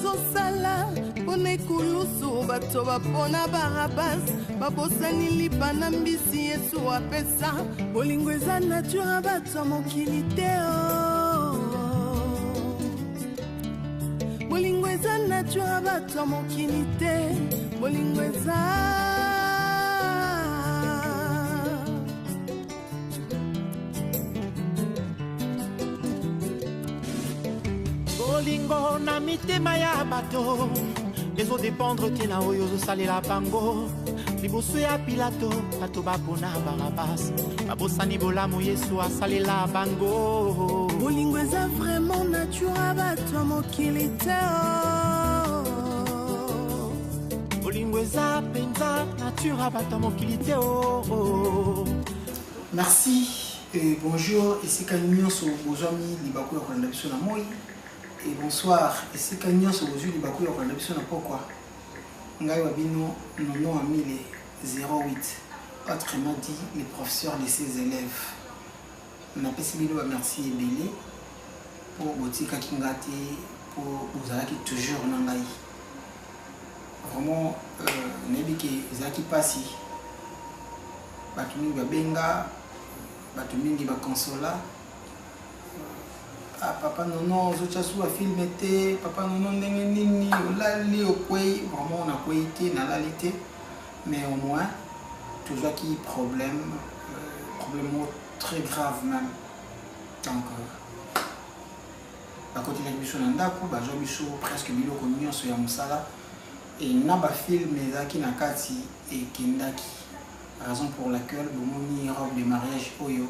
bozosala mpona ekulusu bato bapona barabas babosani lipa na mbisi Yesu apesa bolingo eza nature bato ya mokili te bolingo eza nature bato ya mokili te bolingo eza bolingo na mitema ya bato ezodépendre tina oyo ozosalela bango liboso ya Pilato bato bapona Barabas babosani bolamu Yesu asalela bango bolingo eza vraiment nature bato ya mokili te bolingo eza penza nature bato ya mokili te Merci et bonjour ici Kanyo sur Bozami Libakou ya kolanda biso na moi. Et bonsoir, ici Kanyo sur Bozami Libakou ya kolanda biso na pourquoi ngai wabino nono amile 08 autrement dit les professeurs de ses élèves. On a passé bilo merci ebele pour botika kingati pour bozalaki toujours na ngai. Vraiment nebiki ezaki pasi batumi babenga batumindi ba consola papa nono zocha sous film était papa nono ndenge nini olali okwei vraiment on a quoi été na lalité mais au moins toujours qui problème très grave même donc à côté de biso ndako ba jo biso presque biloko nyonso ya musala et na ba film ezaki na kati et kindaki raison pour laquelle bomoni robe de mariage oyo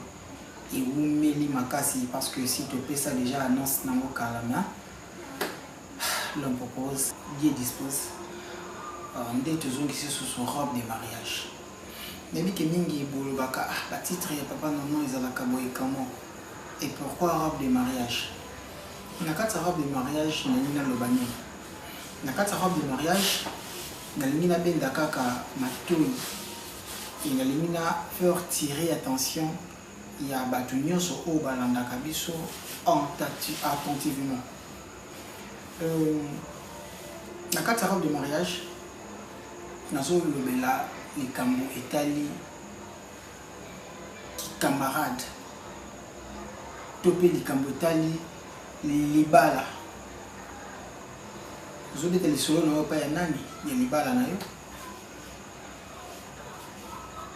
et umeli makasi parce que si tu fais ça déjà annonce nango kalama l'homme propose Dieu dispose ndé tozongi sur son robe de mariage mais que mingi bolobaka la titre ya papa nono ezalaka boye kamo et pourquoi robe de mariage na kati robe de mariage na nina lobani na kati robe de mariage na nina benda kaka matoi. Il a faire tirer attention il y a batunyo sur au balanda kabiso attentivement la carte robe de mariage nazo lobela les kambo etali camarade topé les kambo etali libala zo beta les solo na pa ya nani ya libala na yo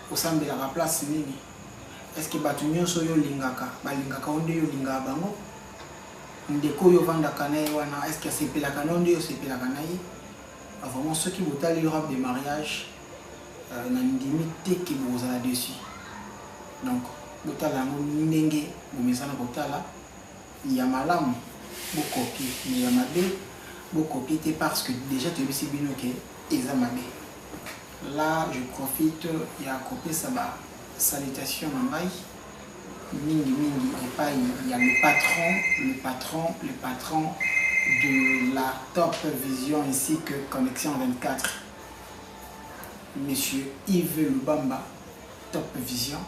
au sein de la place nini est-ce que batu nyonso yo lingaka balingaka onde yo linga bango ndeko yo vanda kanaye wana est-ce que sepelaka onde yo sepelaka naye vraiment ceux qui botali robe de mariage na ndimité qui boza là dessus donc botala ngo ndenge bomesana botala ya malamu bokopi mais ya mabe bokopi te parce que déjà tu bisi bino ke eza mabe. Là, je profite, il y a copié ça, salutation en maille. Mingi, il y a le patron de la Top Vision ainsi que Connexion 24. Monsieur Yves Lubamba, Top Vision.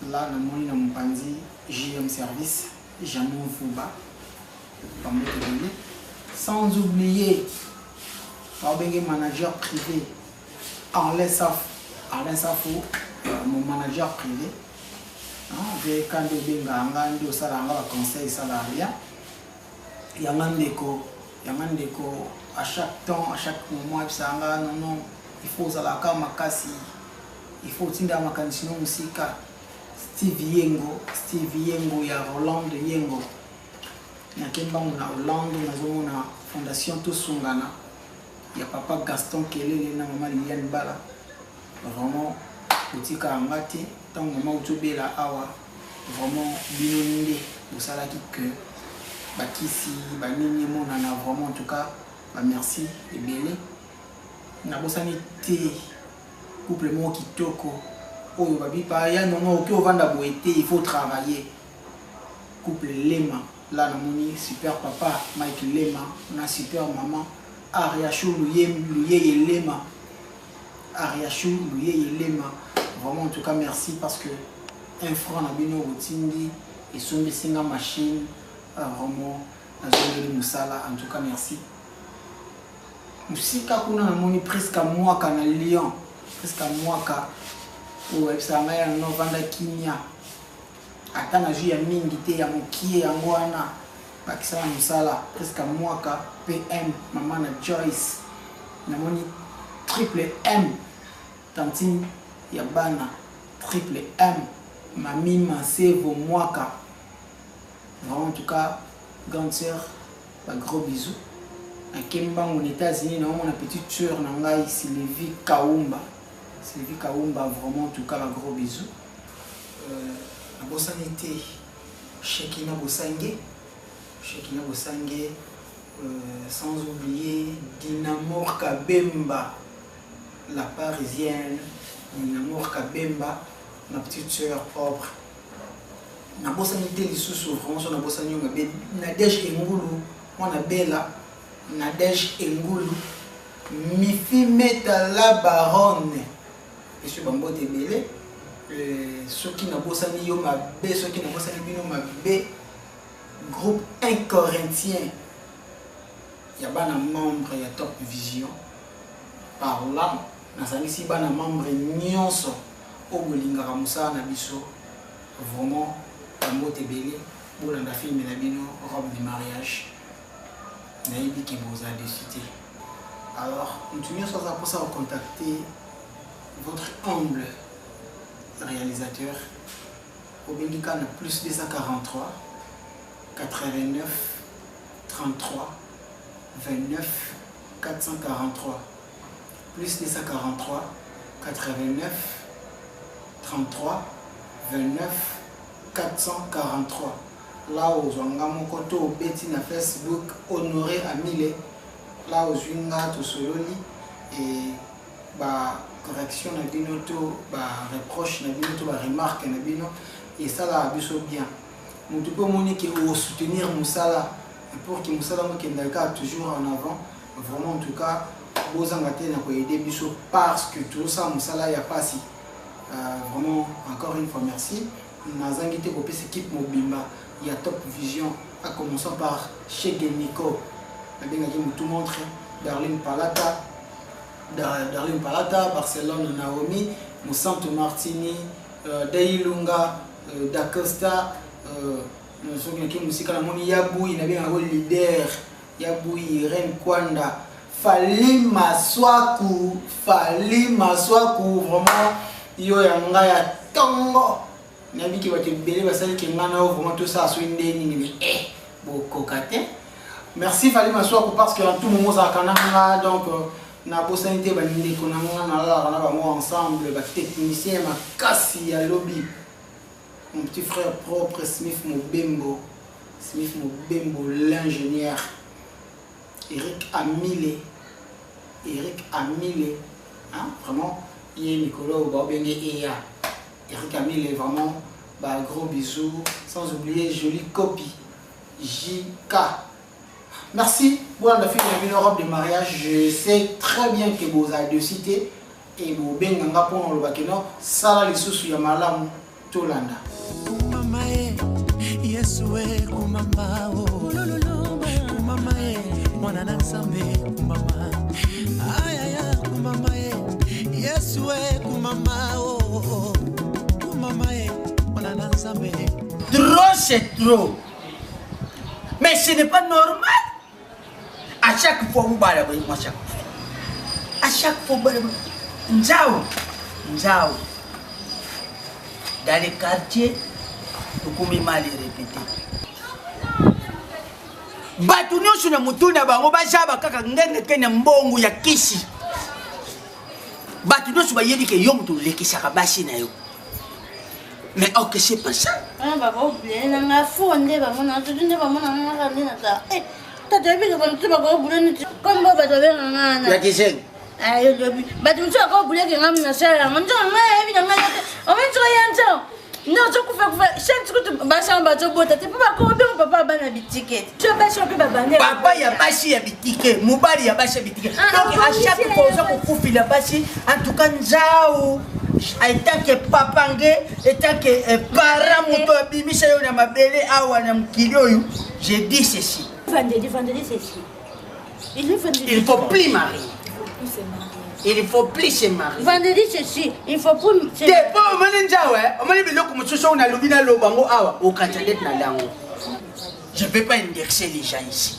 Là, nous avons Mpanzi, JM Service, Jamon Fouba, sans oublier manager privé Alain Safo mon manager privé j'ai quand benga ngandi osala nga conseil salariat yangandeko à chaque temps à chaque moment bisanga non il faut zala ka makasi il faut tinda makanisi no musika Steve Yengo ya Hollande Yengo na kembango na Hollande na fondation Tosungana. Il y a papa Gaston Kelele na maman Liliane Bala. Vraiment, boutique à Angati, tant maman Utobela Awa. Vraiment, binoninde. Vous savez que Bakisi, Banini, mon a vraiment en tout cas, merci et belé. Na bosani te couple mo kitoko. Oyo babi pa ya non ok ovanda boete, il faut travailler. Couple Lema, là na moni super papa Mike Lema, na super maman Ariachou Louye Lema. Ariachou Louye Lema. Vraiment en tout cas merci parce que un franc na bino rotindi et son singa machine vraiment nazongeli musala. En tout cas merci. Musika kuna namoni presque mwaka na Lyon, presque mwaka oyebisanga ya novanda kinya ata na jus ya mingi te ya mokie yango wana bakisala musala presque mwaka. PM mama na Joyce namoni triple M tantine ya bana triple M mami Masevo mwaka. Vraiment en tout cas grande sœur, un gros bisou. À Kembango aux États-Unis, mon petite sœur Nangai Sylvie Kaumba. Sylvie Kaumba, vraiment en tout cas un gros bisou. La Bossanité, Shekina Bossangé. Shekina Bossangé, sans oublier Dinamor Kabemba, la parisienne. Dinamor Kabemba, ma petite sœur propre. Na Bossanité, les sous vraiment sur la Bossanité, Nadège Engulu, on a Bella. Nadège Engulu, Mifi Metala Baronne, et sur Bambo Tebele, ceux qui n'ont pas sani yo ma B, ceux qui n'ont pas sani bino ma B, groupe 1 Corinthien, il y a pas de membre, il y a Top Vision, par là, dans sa liste, il y a des membres nyonso, au Bolinga Ramusa, Nabiso, vraiment, Bambo Tebele, pour la film et la bino, robe de mariage. Naïbi qui vous a décidé. Alors, nous tenons pour ça contacter votre humble réalisateur au Bélican plus 243 89 33 29 443 plus 243 89 33 29 443. Là où on koto au beti na Facebook Honoré Amile, là où Zwinga to sololi et ba correction na bino to ba reproche na bino to ba remarque na bino et ça là abiso bien. Nous peut monique au soutenir Moussala pour que Moussala mo kendaka toujours en avant. Vraiment en tout cas bozanga te na ko aider biso parce que tout ça Moussala ya pas si vraiment encore une fois merci. Nazangi te ko pese équipe mobimba. Il y a Top Vision, à commencer par Chege Nico, tout montre, Darlene Palata, Barcelone Naomi, Monsanto Martini, Dailunga, Dacosta, Yabou, il y avait un leader, Yabou, Irene Kwanda, Fali Maswaku, vraiment, yo yanga ya tongo. Nabi qui va te béler parce que vraiment tout ça soit merci Fali Maswaku parce que en tout moment ça kananga donc na Bossanité baninde konanga na la na ensemble ba technicien ma kasi ya lobby mon petit frère propre Smith Mobembo l'ingénieur Eric Amile hein vraiment il est Nicolas Obabenge Eya Eric Amile vraiment bah, gros bisous, sans oublier jolie copie JK. Merci pour la fille de la robe de mariage. Je sais très bien que vous avez deux cités et vous avez bien pour le bakeno ça les sous ya malamu tolanda. Kumama Yesue kumama kumama mwana na nsambe kumama ayaya kumama Yesue kumama Trop c'est trop. Mais ce n'est pas normal. À chaque fois, vous parlez avec moi. À chaque fois, vous parlez avec moi. Nzao. Dans les quartiers, vous pouvez mal répéter. Batunyo suna mutuna bango bajaba kaka ngenge kenya mbongo ya kisi. Batunyo suba yedi ke yo mutu lekisa kabashi na yo. Mais ok, c'est pas ça. Ah, bah, oublié, on a fondé, bah, on a tout donné, bah, on a regardé ça. Eh, t'as déjà vu que tu vas oublier, comme bah, tu vas voir. La question. Ah, yo, bah, tu vas oublier que on a ça, on dit, mais évidemment, on va te rien. Non, je fais chaque truc, bah, ça va te botter. Tu peux pas combien papa va na ticket. Tu vas pas choper papa. Papa y a pas si ticket, Moubali y a pas si ticket. Donc à chaque fois on coupe la basi, en tout cas Nzao. En tant que papangé, en tant que parent, je dis ceci. Vendredi, c'est ici. Il est vendredi. Il ne faut plus marier. Il ne faut plus se marier. Vendredi, c'est ici. Il faut plus. T'es pas au Maninja, ouais. Au Maninja, comme tu sais, on a le vina lobango awa. Au Kachadet Nalango. Je ne vais pas indexer les gens ici.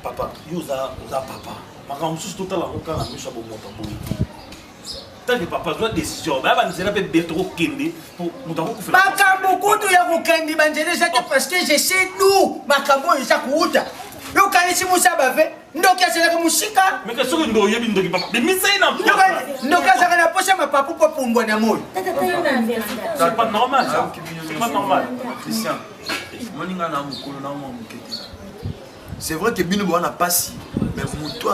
Papa, yoza papa. Maman, je suis totalement au cas où je suis tant que papa doit décision, bah on dirait peut trop kende pour mutango faire. Makambo kutu ya kukendi banjele zake parce que je sais nous makambo ya kuuta. Yo kanisi musa bave ndoki asela ka musika. Mais que ce que ndo yebi ndoki papa. Mais misa ina. Ndoki asala na posha mapapu pour pumbwa na moyo. C'est pas normal ça. C'est pas normal. Christian, moninga na mukolo na mo mukete. C'est vrai que bino bona pasi, mais muto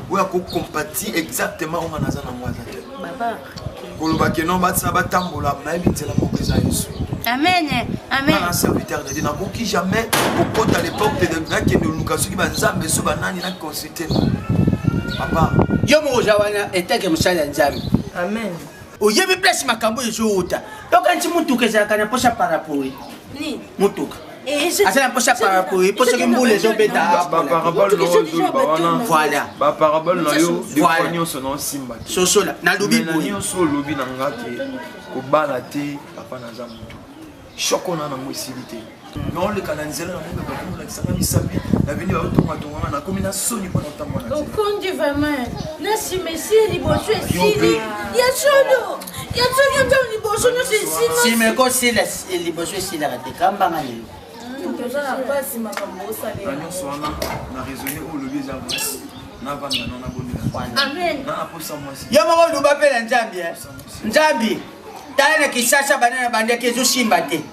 oya ko compatir exactement on a na moi za. Papa. Koloba ke non batsa batambola mayebi nzela mo pesa Yesu. Amen. Amen. Un serviteur de Dieu n'a qui jamais au compte à l'époque de là qui nous lucas qui va nzambe so banani na consulter. Papa, Yo mo jawana eteke musala nzambe. Amen. Oyebi place makambo ezoota. Donc anti mutuka ezalaka na posha parapluie. Ni. Mutuka. Et Asala posha parapluie, posha ke mbule ezobeta. parabole no Voilà. ba parabole no yo de Voilà. konyo sono simba. Sosola na lobi boye. Nyo so lobi na ngate ko bana te papa na zamu. Choko na ngo isilité. Non le canalisera na ngo ba ko la kisanga misabi na vini ba tonga tonga na komina soni kwa ntambo na. au compte du vraiment. Na si messie liboso esili. Ya solo. Ya solo ndio liboso no se sino. Si me ko sila liboso sila ka te kamba ngani. Nyo so na raisonner au lobi za moi. Na vanda na bonde. Amen. Na aposa moi si. Yo moko luba pe na nzambi nzambi tala na kisasa banana bande ke zushimba te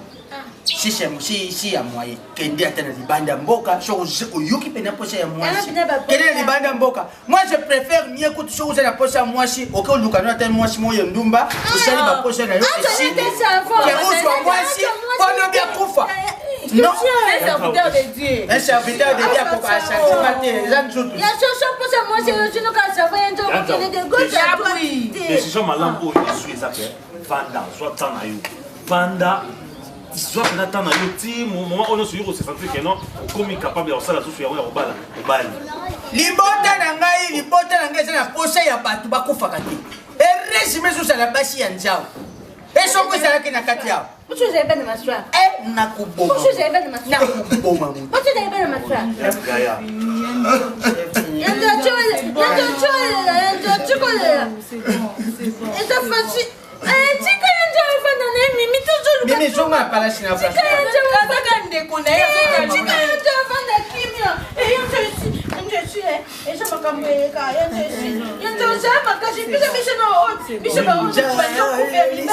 si ya moye kende ata na libanda mboka so oyuki pe na posa ya mwasi kende na libanda mboka moi je préfère mieux que tu chose na posa ya mwasi oke oluka no ata mwasi moyo ndumba usali ba posa na yo esi ke uzwa mwasi kono bia kufa non un serviteur de Dieu. Un serviteur de Dieu pour acheter les autres. Ya solo pour ça moi c'est je no ka savoir un jour qu'il est de gauche à droite. Décision malam o yesu ezake. Vanda, soit tana yo. Vanda soit na tana yo ti moment on se yoko se sentir que non, comme capable de ça la sous ya obala, obali. Libota na ngai na posa ya batu bakufaka te. Résumé sur la basi ya nzao. Eso ko ezalaki na kati yao. Mucho zaiba na maswa. Nakuboma. Mucho zaiba na maswa. Nakuboma. Mucho zaiba na maswa. Gaya. Yanzo chokolela. Esa fasi. Chika yanzo fana na mimi toujours. Mimi zonga pala sina fasi. Chika yanzo kaka ndeko na yanzo. Chika yanzo fana kimia. Esa makambo yeka yanzo zama kasi pisa bisho no bisho ba uzo ba yo kufeli.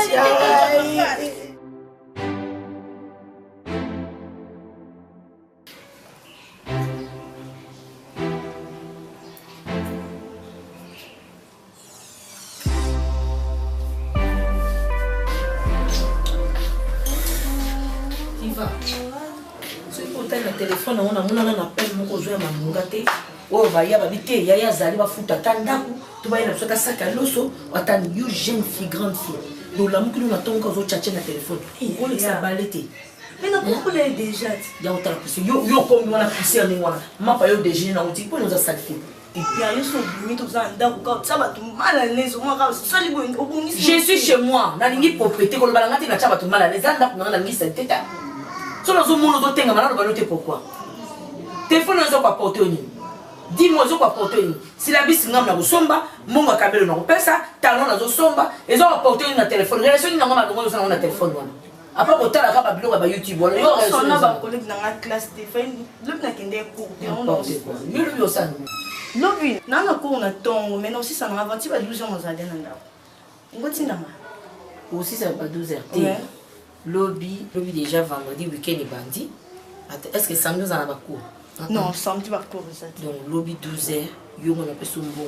na téléphone on a mon appel mon cousin m'a mungate oh va y avoir vite ya ya zali ba futa tandaku tu va y na sota saka loso atan you jeune fille grande fille donc la mukulu na tonga zo tchatche na téléphone on le sa balete mais non pourquoi les déjà ya on t'a poussé yo comme on a poussé en wana ma pa yo déjà na outi pour nous a sacrifié je suis chez moi nalingi propriété ko balanga te na tcha batu mal à l'aise anda ko na ngi sa teta so na zo mono zo tenga mana balote pourquoi téléphone zo kwa porter ni dis-moi zo kwa porter ni si la bis ngam na ko somba monga kabelo na ko pesa talon na zo somba ezo kwa porter ni na téléphone relation ni na ngama ngo zo na téléphone wana après ko tala ka ba bilo ba YouTube wala yo so na ba collègue na classe de fin le na kende cours yo yo ça Lobi, na cours na tongo, mais aussi ça m'a avanti ba 12 ans dans Alden ndao. Ngoti ndama. Aussi ça pas 12 heures. Lobby déjà vendredi week-end et bandi. Est-ce que samedi vous en avez cours? Non, samedi pas cours ça. Donc lobby 12 heures, yo on appelle son bon.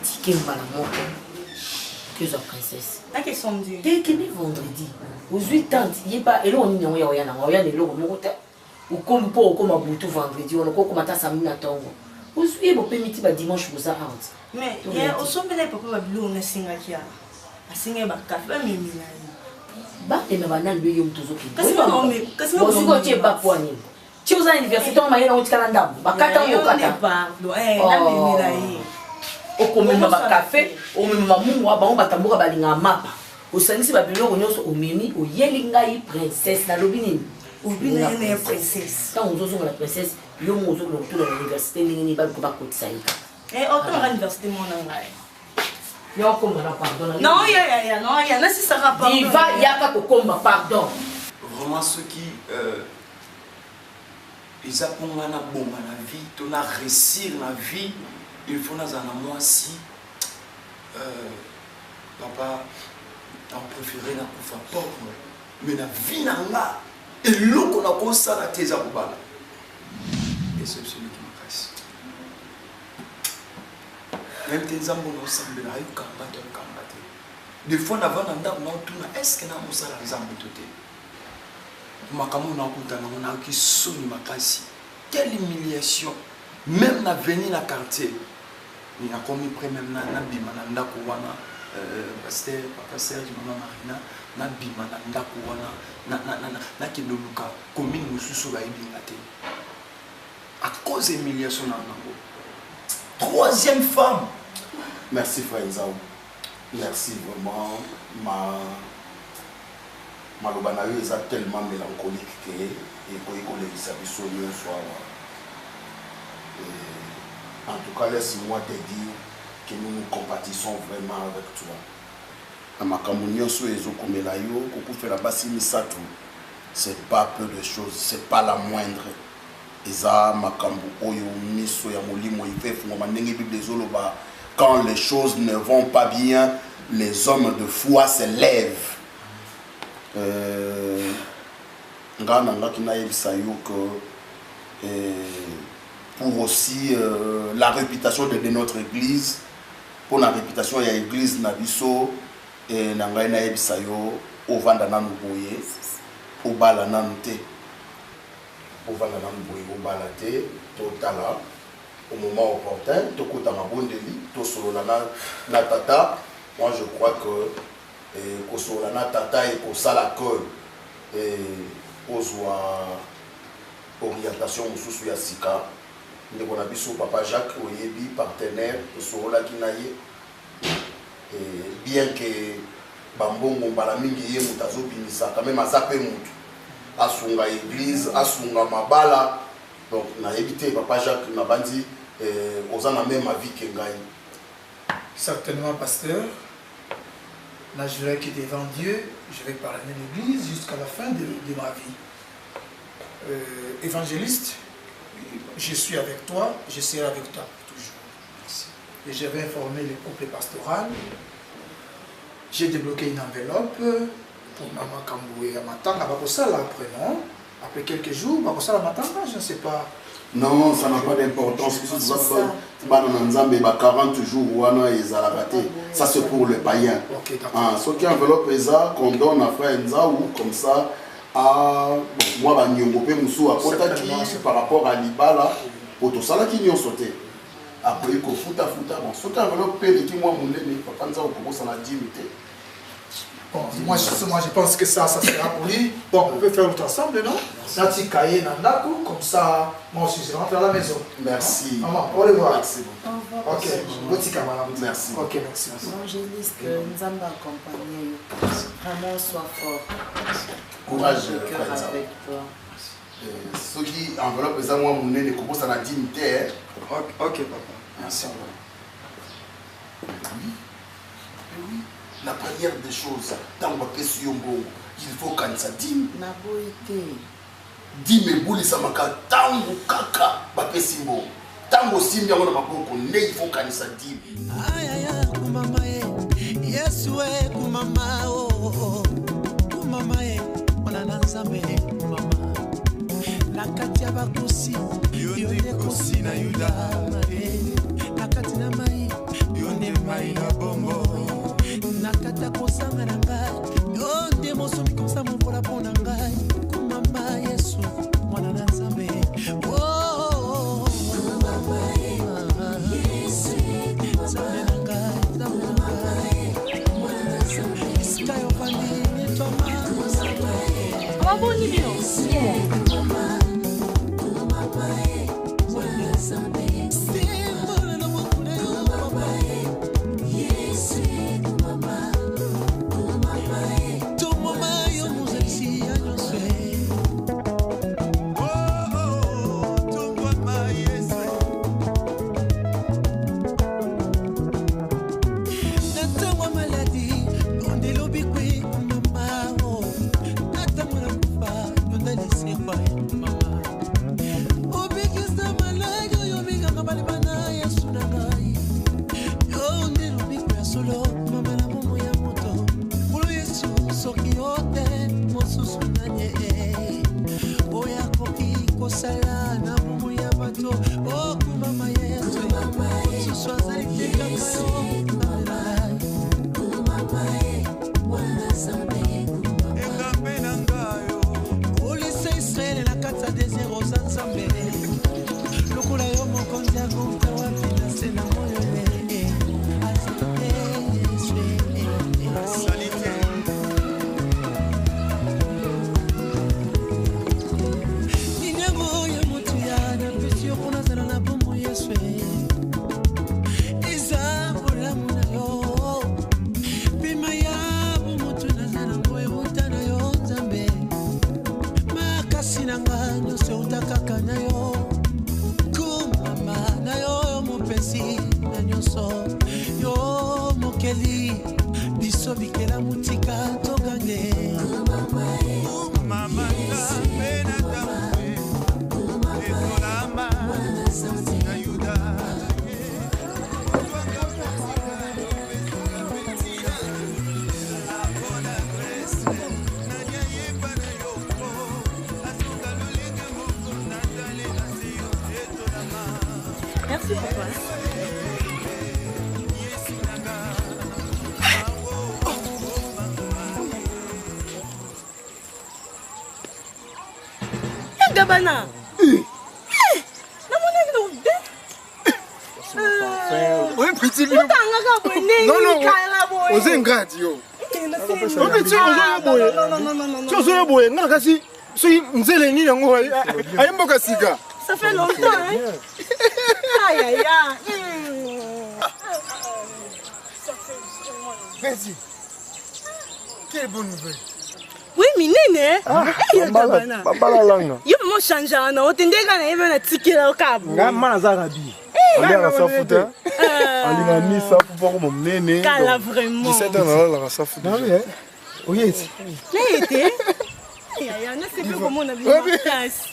Ticket mbala moko. Que za princesse. Na que samedi. Dès que ni vendredi. Aux 8 ans, il est pas et là on y a ya na ya ne lo mo ta. Ou comme pour comme abutu vendredi, on ko comme ta samedi na tongo. Vous suivez vos permis ba dimanche vous out. Mais il y a aussi bien papa ba bilo na singa kia. A singa ba ka ba mimi na. Ba te me banal be yom tozo ki. Kasi ba no me, kasi ba no. Vous ko tie ba poani. ti oza na université on mayela otikala ndambo bakata okata okomema bakafe omema mungwa bango batamboka balinga mapa osangisi babiloko nyonso omemi oyeli ngai princesse nalobi nini ntango ozozonga na princesse yo mo ozokona kotula na université ndenge nini baliko bakotisa yika otomaka université mona ngai yokomana pardon diva yaka kokomba pardon vraiment ceux qui ils apprennent à bomba la vie, on a réussir la vie, il faut dans un mois si papa a préféré la coufa pauvre, mais la vie n'a pas et l'eau qu'on a constaté à la thèse à Boubala. Et c'est celui qui me reste. Même tes amours nous semblent là, ils combattent. Des fois, on a vendu un homme, est-ce qu'on a mon salaire les amours tout quelle humiliation, même na venir na quartier, il a commis près même na bima na ndako wana pasteur papa Serge maman Marina na bima na ndako wana na kinoluka commune mususu ba ibingate à cause humiliation na nango. Troisième femme. Merci Frenzao. Merci vraiment maloba na yo eza tellement mélancolique que ekoki kolekisa biso nyonso awa. En tout cas, laisse-moi te dire que nous nous compatissons vraiment avec toi. Na makambo nyonso ezokomela yo kokufela basi misato, c'est pas peu de choses, c'est pas la moindre. Eza makambo oyo miso ya molimo ifefungoma ndenge Bible ezoloba, quand les choses ne vont pas bien, les hommes de foi se lèvent. Pour aussi la réputation de notre église, pour la réputation de l'église Nabiso et Nangaï Naebisayo, au Vandanan Boye, au Balanante, au Vandanan Boye, au Balate, Totala, au moment opportun, Tokota Mabondeli, Tosolana Natata. Moi je crois que Kosolana Tata et Kosala Kol et Ozwa orientation Moussou Yassika. Nous avons vu Papa Jacques Oyebi, partenaire de Sorola Kinaye. Bien que Bambongo Balamingi Ye Moutazo Binisa, quand même à Zapé Moutou, à Sunga Église, à Sunga Mabala. Donc, on a évité Papa Jacques Nabandi, aux en a même ma vie qui gagne. Certainement, pasteur. Là, je dirais que devant Dieu, je vais parler de l'église jusqu'à la fin de ma vie. Évangéliste, je suis avec toi, je serai avec toi toujours. Et je vais informer le couple pastoral. J'ai débloqué une enveloppe pour Maman Kamboué à Matanga. Après, non? Après quelques jours, je ne sais pas. Non, ça n'a pas d'importance. Ça, 40 jours, ça c'est pour le païen. Ce qui enveloppe ça, qu'on donne à frère Enza ou comme ça, à moi, par rapport à l'Ibala, pour tout ça, qui n'y ont sauté. Après, il faut foutre. Bon, ce qui enveloppe, moi, mon nez, papa Enza, pour ça, la dignité. Bon, moi je pense que ça sera pour lui. Bon, on peut faire tout ensemble, non? Nati Kaye Nandaku, comme ça, moi aussi je rentre à la maison. Merci. Maman, au revoir. Merci. Ok, merci. Ok, merci. Évangéliste, nous allons accompagner. Vraiment, sois fort. Courage, frère. Avec toi. Ce qui enveloppe les amours, mon nez, commence à la dignité. Ok, papa. Merci. Oui. La première des choses, dans ma question, il faut qu'on ça dîme. Dîme et boule, ça m'a dit, tango kaka, ma pessimbo. Tango simbi, on a ma boko, il faut qu'on ça dîme. Aïe aïe, kumama, yes, ouais, kumama, oh, kumama, on a n'ensemble, kumama. Nakatia bakosi, yone kosi na yuda, nakatina mai, yone mai na bombo. Nakata kosanga na ngai yo nde mosomi kosa mobola mpona ngai kumama Yesu mwana na Nzambe Nzambe na ngai esika yo vandi netwama Ababoni bino baleba na Yesu na ngai yo nde lobiko ya solo mama na bomo ya moto polo Yesu soki yo te mosusu nanye oyo akoki kosala na bomo ya bato kumama Yesu mosusu azali te kaka yo olisa Israele na kati ya désert oza nzambe lokola yo mokonzi akoka wapi na se na moyo ninyango ya motuya na pesi yo mpona zala na bomo Yesu eza bolamu na yo pema ya bomoto naza nango euta na yo nzambe makasi na nga nyonso euta kaka na yo kumama na yo mopesi na nyonso yo mokeli biso bikela motika togange Merci papa. Gabana. Oui, petit lui. Non, non. On est ingrat, yo. Non, mais tu es boy. Non, kasi. Si nzele ni nango ayemboka sika. Ça fait longtemps, hein. Aïe, aïe, aïe. Vas-y. Quelle bonne nouvelle. Oui, minene. Bambala langa. Yo mo changera na otendeka na yebe na tikela okabu. Ngama na zarabi. Ndanga safuta. Alinga ni safu poko mo mnene. Kala vraiment. 17 ans la safuta. Oyeti. Nete. Ya na se pe comment on a vu.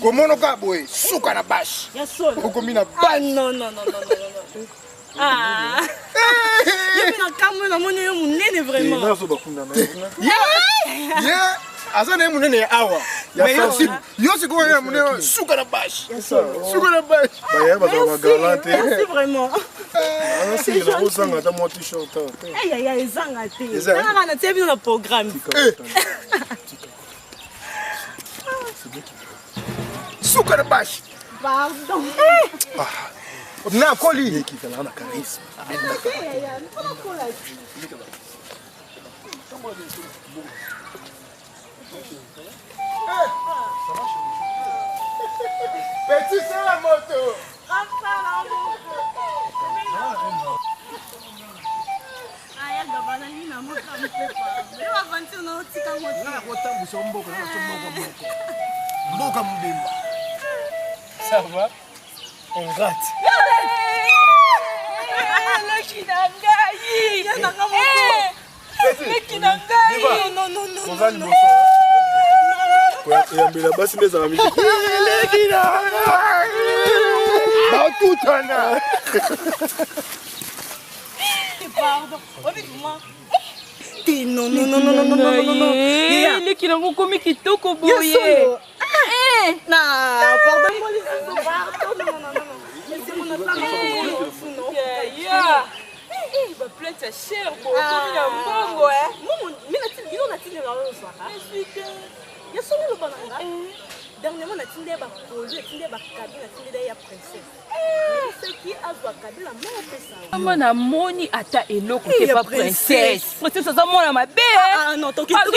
Comment on ka boy? Suka na bash. Ya solo. Oko mina bash. Ah non non non non non. Ah. Yo na kamwe na moni yo munene vraiment. Na so bakunda na. Yeah. Asa na munene awa. Ya sensible. Yo se ko ya munene suka na bash. Suka na bash. Ba ya ba za galante. Merci vraiment. Ah si na usanga ta mo t-shirt. Aïe aïe aïe zanga te. Na na tebino na programme. Suka na bash. Pardon. Na koli qui fait la charisme. Petit c'est la moto. Aya gabana ni na moto mpepa. Leo avanti unaotika moto. Na kotambusa mboko na chomoko mboka mbimba. Ça va? Ingrate. Non, non, non. Yambela basi meza na mishiki. Bautana. Pardon. Honnêtement. Non, non, non, non, non, non, non, non. Il qui n'a pas kitoko boye. Non, pardon-moi les filles. Pardon, non, non, non, non. Laissez-moi ne pas me il va plaire ta chère, comme il a bongo, hein. Mais la tine, il y a son le banana. Dernièrement, la tine ba projet, la tine ba cabine, la tine ya princesse. Ce qui a va cabine la main pesa. Mona moni ata eloko te pas princesse. Princesse ça mona mabe. Ah non, toki kasi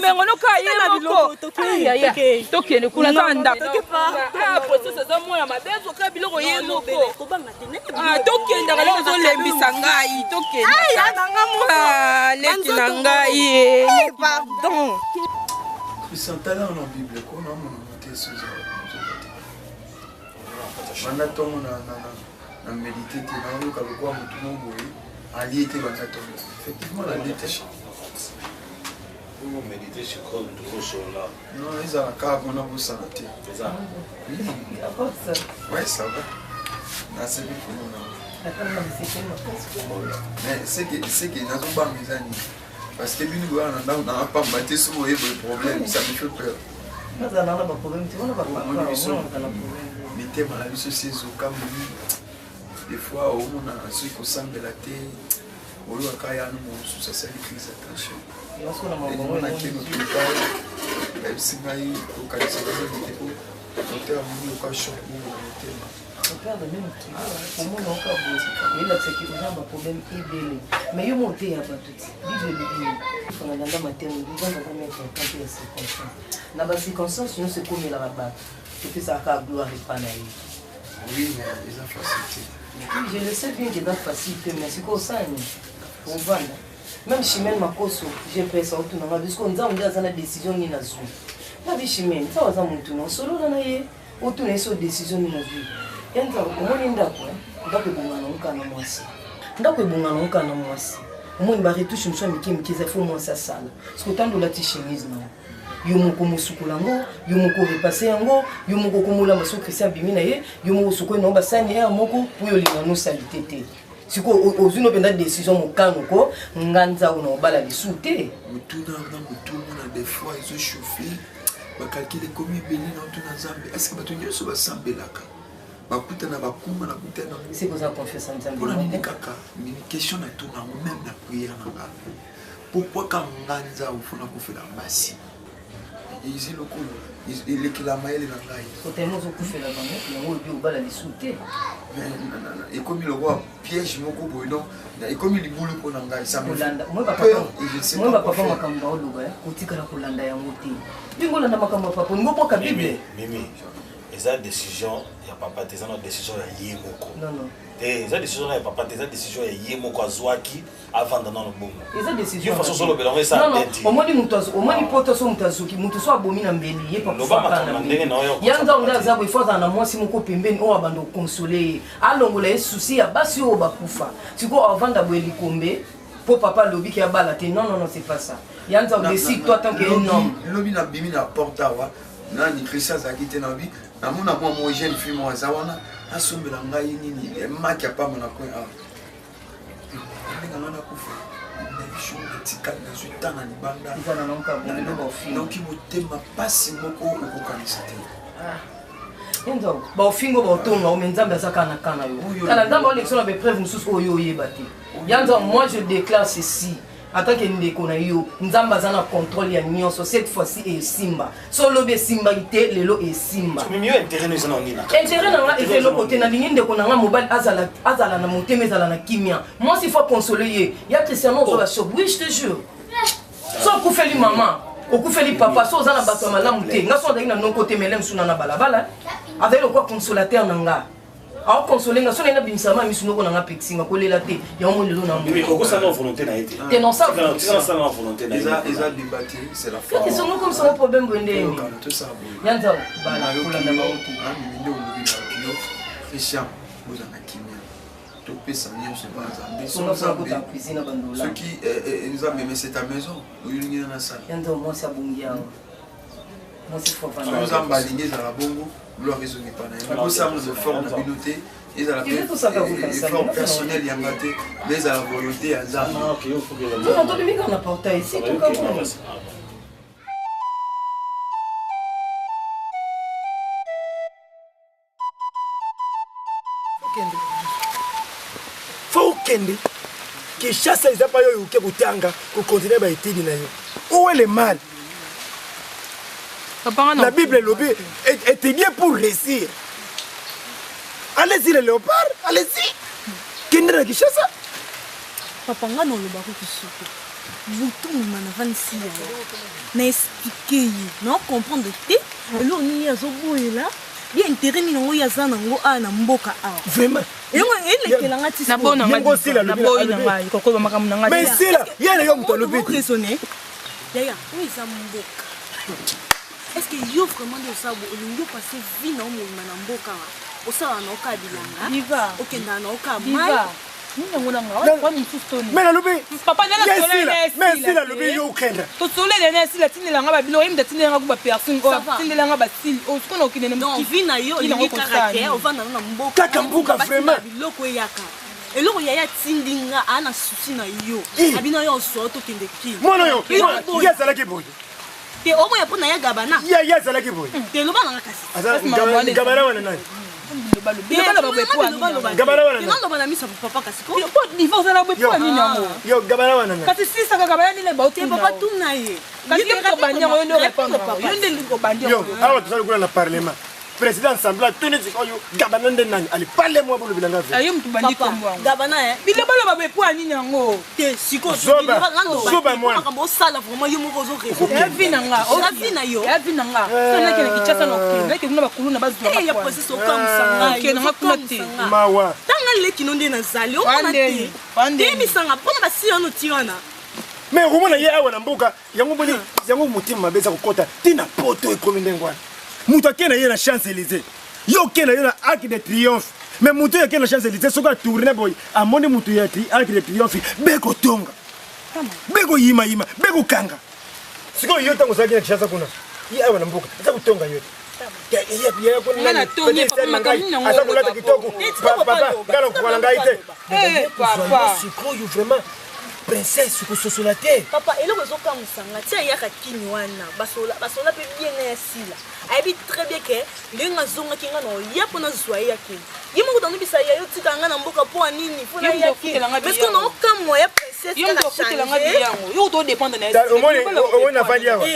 mengo no kaye moko. Aïe aïe. Toki ne kula tanda. Ah princesse ça mona mabe zo ka biloko ye moko. Ah toki ndaka zo lembisa ngai, toki. Ah nanga moko. Ah leki na ngai. Pardon. C'est un talent en Bible, qu'on a monté ce genre. On a médité, effectivement, la détache. Vous méditez sur quoi de vos choses là? Non, ils ont un cas, on a beau s'arrêter. Oui, ça va. c'est que n'a pas mes amis parce que lui nous on n'a pas battu sur le problème ça me fait peur mais ça n'a pas problème tu vois pas mais t'es mal à lui c'est comme des fois on a ceux qui semble la tête au lieu quand il y a nous ça c'est l'église attention parce qu'on a mon on a qui nous parle même si maï au cas de ça on termine au cas chaud on perd le même truc pour moi on a beau il a ce qui nous a un problème idée mais il monter à tout dit je on a dans ma tête on doit pas mettre en compte les circonstances na bas circonstances nous c'est comme la rabat et puis ça a gloire et pas naïf oui mais ils ont facilité je le sais bien qu'il y a facilité mais c'est comme ça on va même Chimène Makoso j'ai pris ça autour na parce qu'on dit on a une décision ni na zui la vie Chimène ça va ça monter non solo na ye autour na so décision ni na zui yanda omoni ndako ndako ebongana okana mwasi ndako ebongana okana mwasi omoni ba retouche mso miki za fo mwasi asala parce que tando la ti chemise na yo moko musukula ngo yo moko repasser yango yo moko komula maso Christian bimi na ye yo moko suko no basani ya moko puyo lingano salité te siko ozuno penda décision mokano ko nganza una obala lisute mutuna na mutuna des fois ils ont chauffé ba calculer combien béni na tuna zambe est-ce que bato nyoso basambelaka bakutana bakuma na kutana c'est quoi ça confiance en Nzambe pour ni kaka ni question na tourna même na prière na pourquoi quand nganza ufuna kufela basi ici le coup il est la maille na ngai tellement zo kufela bango yango bi obala lisute et comme il voit piège moko boino et comme il boule pour na ngai ça me landa moi papa makambo oloba kotikala kolanda yango te bingo landa makambo papa ngo boka bible mimi eza décision ya papa te eza na décision ya ye moko non eza décision ya papa te eza décision ya ye moko azwaki avanda na bongo eza décision façon solo belongo esa tête omoni mutu omoni poto so mutazuki mutu so abomi na mbeli ye papa papa na ndenge na yo yanga onda za bo ifoza na mwasi moko pembeni o abando consoler alongola ye souci ya basi o bakufa siko avanda bo elikombe po papa lobi ki abala te non c'est pas ça yanga on décide toi tant que un homme lobi na bimi na porta wa na ni Christian zakite na bi na mona moi jeune fille moi zawana asombela ngai nini maki apa mona ko ah ngana kufa je tika na zutana ni banda izana na nka bo fi donc motema pasi moko okokanisa te endo ba ofingo ba otonga o menzambe azaka kana yo kala ndamba o lection be preuve mususu oyo yeba te yanza moi je déclare ceci en tant que ndeko na yo nzamba zana contrôle ya nyonso cette fois-ci et simba solo be simba ité lelo et simba mais mieux intérêt nous en ngina intérêt na nga et le côté na lingi ndeko na nga mobile azala na motema ezala na kimia moi s'il faut consoler ye ya Cristiano zo la choc oui je te jure so kufeli maman okufeli papa so zana bato malamu te nga so ndaki na non côté melem suna na balabala avec le quoi consolateur na nga a consoler nga so na bimisama misu noko na nga pexinga kolela te ya mo lelo na mo mais koko ça na volonté na été te non ça ça na volonté na ils ont débattu c'est la foi ils sont comme ça un problème bondé tout ça yanza bala kula na baoto mino lobi na kilo Christian boza na kimia to pesa nyo se banza so ça ko ta cuisine bandola ce qui ils ont même c'est ta maison ulingi na ça yanza mo sa bungia moi c'est faut pas nous avons baligé dans la bongo leur raison n'est pas là ça nous forme la communauté ils ont la forme personnelle yangate mais à la volonté à ça non OK il faut que on doit lui qu'on apporte ici tout comme faut kende que chasse les apa yo ke kutanga ko continuer ba etini na yo où est le mal la Bible lobi est bien pour réussir allez-y le léopard allez-y kende na kishasa papa nga no loba ko kisuko vutu mana vansi ya na expliquer na comprendre te lo ni ya zo boyela bien intérêt ni ngo ya zana ngo ana mboka a vraiment yango elekela ngati na bona ngati na boy na ngai kokolo makamu na ngati mais c'est là yena yo mutalo bi raisonner yaya oui za mboka est-ce que yo vraiment de ça bo olingo passer vie na mo na mboka o ça na oka bilanga viva okenda na oka mai Mais la lobby. Papa na la soleil. Mais si la lobby yo kenda. To soleil na si la tinela nga ba bilo yimda tinela nga ba personne ko tinela nga ba sil o ko no kinene non vina yo ni karake o vana na mboka kaka mbuka vraiment biloko yaka eloko yaya tindinga ana susi na yo abina yo so to kende ki mono yo yezala ke boy te o moya pona ya gabana yezala ke boy te lo bana kasi asa gabana wana nani gabana wana nani bana misa papa kasi ko po niveau za la bwe po ni nyango yo gabana wana nani kasi sisa ka gabana ni le ba te papa tuna ye kasi ko banya yo ndo répondre yo ndi ko banya yo awa tuzali kula na parlement président Sambla tuni zikoyo gabana nde nani ali parle moi bolo bilanga ve ayo mtu bandi ko mwa gabana bile balo ba bwe po ni nyango te siko zoba moi ko sala vraiment yo moko zo réfléchir ya vina nga o vina yo ya vina nga sana kene kichasa no kene ke kuna bakulu na bazu ba ya process o comme ça kene nga kuna te mawa tanga le kinonde na zali o na te pande misanga pona basi yo no tiwana mais rumona ye awa na mboka yango boni yango mutima mabeza kokota tina poto ekomi ndengwana mutu akena ye na Champs-Élysées yo kena ye na Arc de Triomphe mais mutu akena na Champs-Élysées soka tourner boy amoni mutu ya Arc de Triomphe beko tonga beko yima beko kanga siko yo tango saki na Kinshasa kuna ye awa na mboka asa kutonga yo ya kuna nani asa kulata kitoko papa ngalo kwa ngai te papa siko yo vraiment princesse ko sosola te papa eloko zoka musanga tia yaka kini wana basola pe bien na sila aibi très bien que lenga zonga kinga no ya pona zwa yake yimo kutanu bisa ya yo tika nga na mboka po nini pona yake parce que no kamo ya princesse yo ndo kutela nga biyango yo to dépendre na o na fandi yawa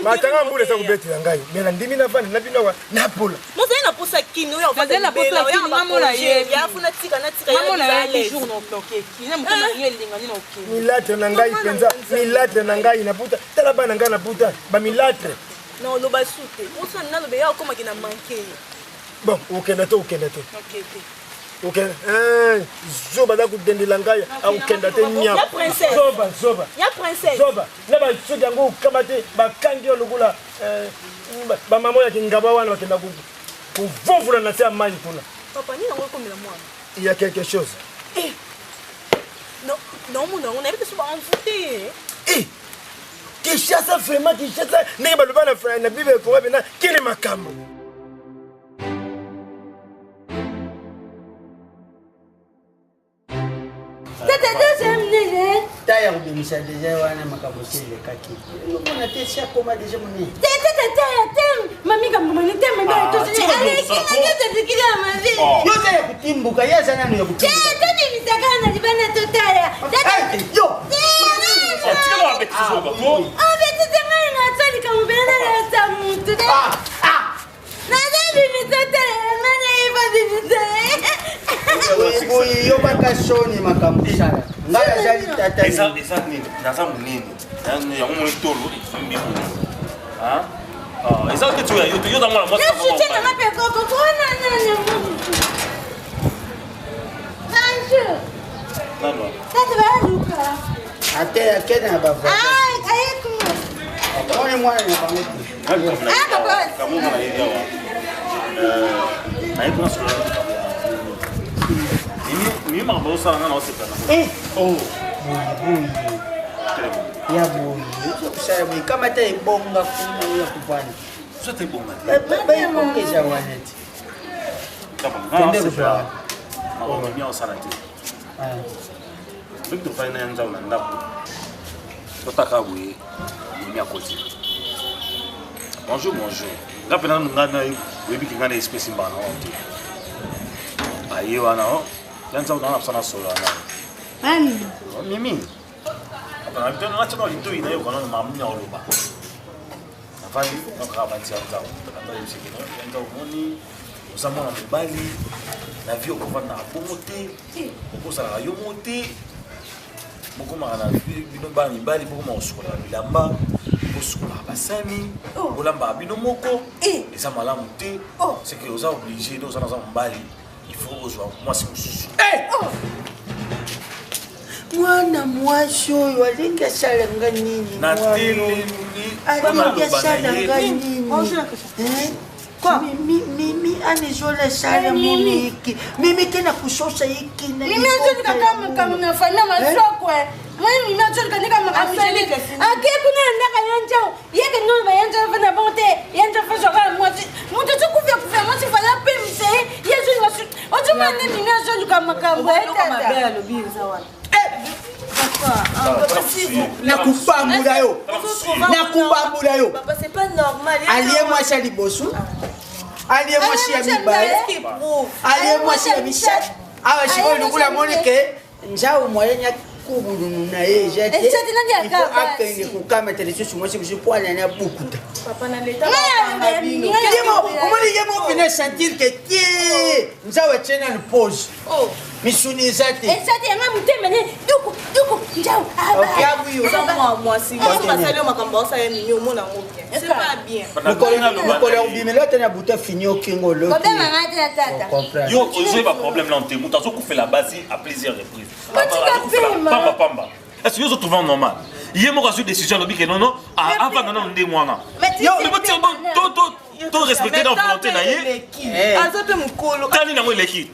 matanga mbule sa kubeti ya ngai mela ndimi na fandi na bino wa napola mo zai na posa kini yo fandi na posa kini ngamona ye ya funa tika na tika ya ngamona jour no bloqué kina mutana yelinga ni no kini milatre na ngai penza milatre na ngai na puta tala bana ngai na puta ba milatre non lo basute on s'en a le beya comme qui n'a manqué bon okenda to OK zoba da ku dendela ngai au kenda te nya zoba ya princesse zoba na ba soki yango kamate ba kangi olugula ba mama ya kingaba wana bakenda ku vovula na sia mai kuna papa ni nango komela mwana il y a quelque chose non on avait que ça en fouter Kinshasa vraiment Kinshasa ndenge baloba na frère na bible ko bena kile makambo tata deuxième nene taya kubimisa deja wana makambo sile kaki ngona te sia koma deja moni tata mami kambo ni te mami to sile ale kina tata kila mavi yo taya kutimbuka yesa nani yo kutimbuka tata ni misaka na libana totaya tata yo Tira uma bêtise jogo, pô. Ah, bêtise mãe, não sabe como bem essa muito, né? Nada de me tocar, mãe, vai yo bakashoni makambusha. Ngaya jali tata. Esa nini? Nasa munini. Ya umu tolo, mbi. Esa que tu yo da mala moça. Eu chutei na pegou com nana. Anjo. Não. Tata vai Luca. Até aquele baba. Ai, aí com. Olha mwana na pamoja. Baba. Kamu na hiyo hawa. Aí kuna sura. Ni mambo sana na osepana. Oh. Ya boy. Kusaya boy kama te bonga kuna ya kupani. Sote bonga. Baba ongeza waneti. Kama ndio kwa. Mambo mia sana tu. Victor Fine and Down and up. Otaka we, mi akoti. Bonjour. Rapena ngana we bi kingana espèce mbana onti. Ayo ana o. Yanza una sana solo ana. Mimi. Apa ndio nacho ndo ina yo kono mamnya oloba. Afani nakaba tsianza. Ndio yusikino yanza umoni. Usamona mbali. Na vio kwa na pomote. Ukosala yo mote. Beaucoup marana bino bani bali beaucoup mosukola bilamba mosukola basani olamba bino moko et ça malamu te c'est que oza obligé de oza dans un bali il faut ozo moi c'est mususu mwana mwasho walinga shalanga nini na tele alinga shalanga nini Quoi? Mimi anizola sala Mimiki. Mimiki na kushosha hiki na Mimi ndio kama nafanya masokwe. Mimi ndio kama afeli. Akie kuna ndaka yanja. Yeke ndio bayanja fana bonte. Yanja fasho kama mwati. Mtu tukuvya kuvya mwati fanya pemse. Yesu ni wasu. Ojuma nini ndio kama kama kama bela lobinza wana. Nakubambula yo. Nakubambula yo. Papa, c'est pas normal. Aliye-moi chez Libosu. Aliye-moi chez Abibaye. Aliye-moi chez Michel. Ah, je vais nous la Monique. Njao moyen ya kubulu na ye jete. Il faut appeler pour mettre les choses sur moi si je peux aller à beaucoup. Papa na leta. Comment les gens vont sentir que njao tena une pause. Oh. Misuni zate. Ezate yanga mutemene duku njao. Ok, oui. Moi si. On va saluer makambo ça ya minyo mona ngobia. C'est pas bien. Nous collons bien mais là tu as bouté fini au kingo le. Problème arrête la tata. Yo, j'ai pas problème là on te muta so ko fait la base à plusieurs reprises. Pamba. Est-ce que vous trouvez normal? Hier moi j'ai décision lobby que non avant non ndé mwana. Yo, le petit to respecter la volonté na ye. Azote mukolo. Tani na mweleki.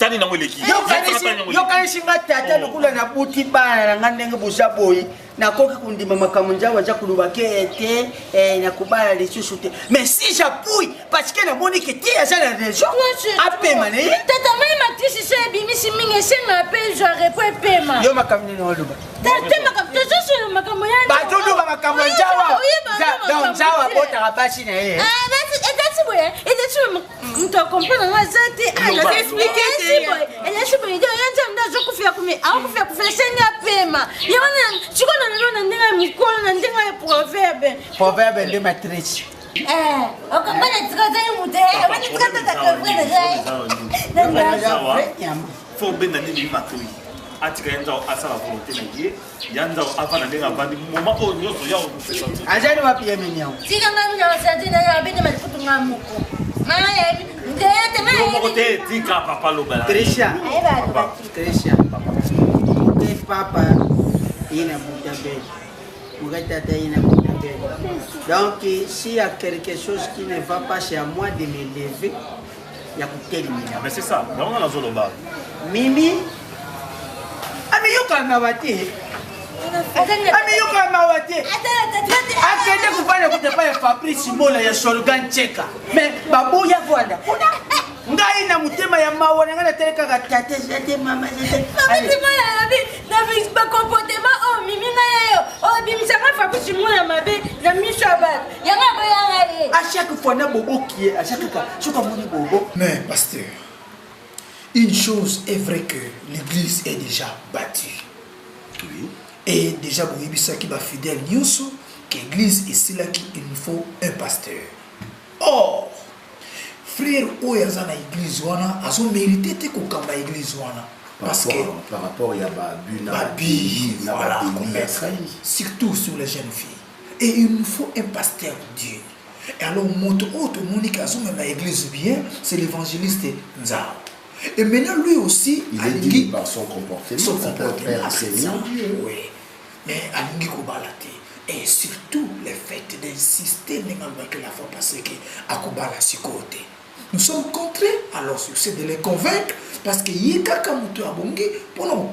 Yo kanishinga tata lokula na buti bana ngandenge busaboyi. Na koki kundima makamunja wacha kulubake ete na kubala lisusu te. Mais si j'appuie parce que la Monique était à la région. Appelle mané. Tata mai matisi se bimisi mingi se na appel j'aurais pas paiement. Yo makamni no luba. Tata makamto so makamya. Ba todo makamanja wa. Donc jawa bota rabashi na ye. Ah, that's boy. Et tu comprends nga zati. Ah, je expliquer boy. Et je peux dire yanja mda zo kufia kumi. Au kufia senga paiement. Yona chiko na ndinga mikolo na ndinga ya proverbe. Proverbe de matrice. Okambana tsikaza mude. Abani tsikaza takwena dai. Faut ben nani matui. Atika yanja asala volonté na ye. Yanja avana ndinga bandi moment o nyoso ya o fait sortir. Ajani wapi ya minyao. Sika ngami na wasati na ya bidi malifutu ngamuko. Mama ya ndete mama. Kote tika papa lo bala. Trisha. Trisha. Okay papa. Ina boutabelle. Donc, s'il y a quelque chose qui ne va pas chez moi de me lever, il y a pour terminer. Mais c'est ça, on a la zone bas. Mimi, ami yoka mawati. Ami yoka mawati. Akende kufanya kutafanya Fabrice Mola ya slogan cheka. Mais babu ya kwanda. Ngai na mutema ya mawa ngana teleka katate zete mama zete. Mama ya abi na visba comportement oh mimi na yo. Oh bimi sama Fabrice Mola mabe na mishabat. Yanga ba yanga. À chaque fois na bobo qui est à chaque fois choka moni bobo. Mais pasteur, une chose est vraie que l'église est déjà bâtie. Oui. Et déjà pour Ibissa qui va fidèle Nyoso, que l'église est celle qui il nous faut un pasteur. Or frère oyaza na église wana azo mérité te kokamba église wana parce que par rapport il y a babi voilà surtout sur les jeunes filles et il nous faut un pasteur Dieu et alors moto auto monique azo même à église bien c'est l'évangéliste Nzao et maintenant lui aussi il est dit par son comportement oui mais alingi ko balate. Et surtout le fait d'insister que la fois passée à Kubala Sikote. Nous sommes contraints alors c'est de les convaincre parce que Yika Mutu Abongi pour nous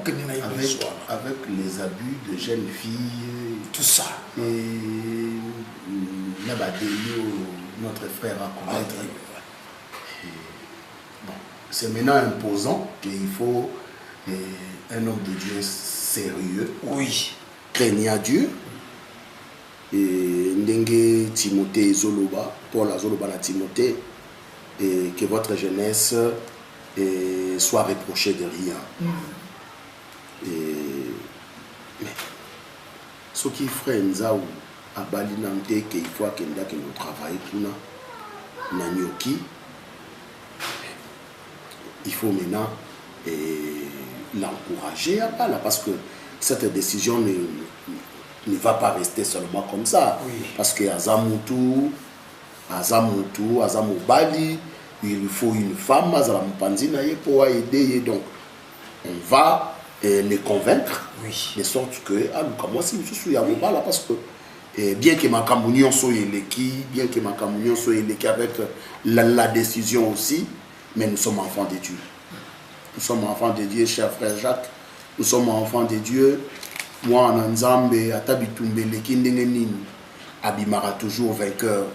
avec les abus de jeunes filles, tout ça. Et notre frère a commettre. Bon, c'est maintenant imposant qu'il faut un homme de Dieu sérieux, oui, craignant Dieu. Et Ndenge Timothée Zoloba, Paul Zoloba na Timothée, et que votre jeunesse soit reprochée de rien. Mais ce qui ferait Nzao à Bali Nante, qu'il faut que nous travaillions pour Nanyoki, il faut maintenant l'encourager à Bala parce que cette décision ne va pas rester seulement comme ça. Oui. Parce que Azamutu, Azamobali, il faut une femme, Azampanzina pour aider. Donc, on va les convaincre, oui, de sorte que, moi, si je suis à Mobala, parce que bien que ma communion soit éléquée, avec la décision aussi, mais nous sommes enfants de Dieu. Nous sommes enfants de Dieu, cher frère Jacques. Nous sommes enfants de Dieu. Moi, en Nzambe, Atabitumbe, le Kindengenin, Abimara toujours vainqueur.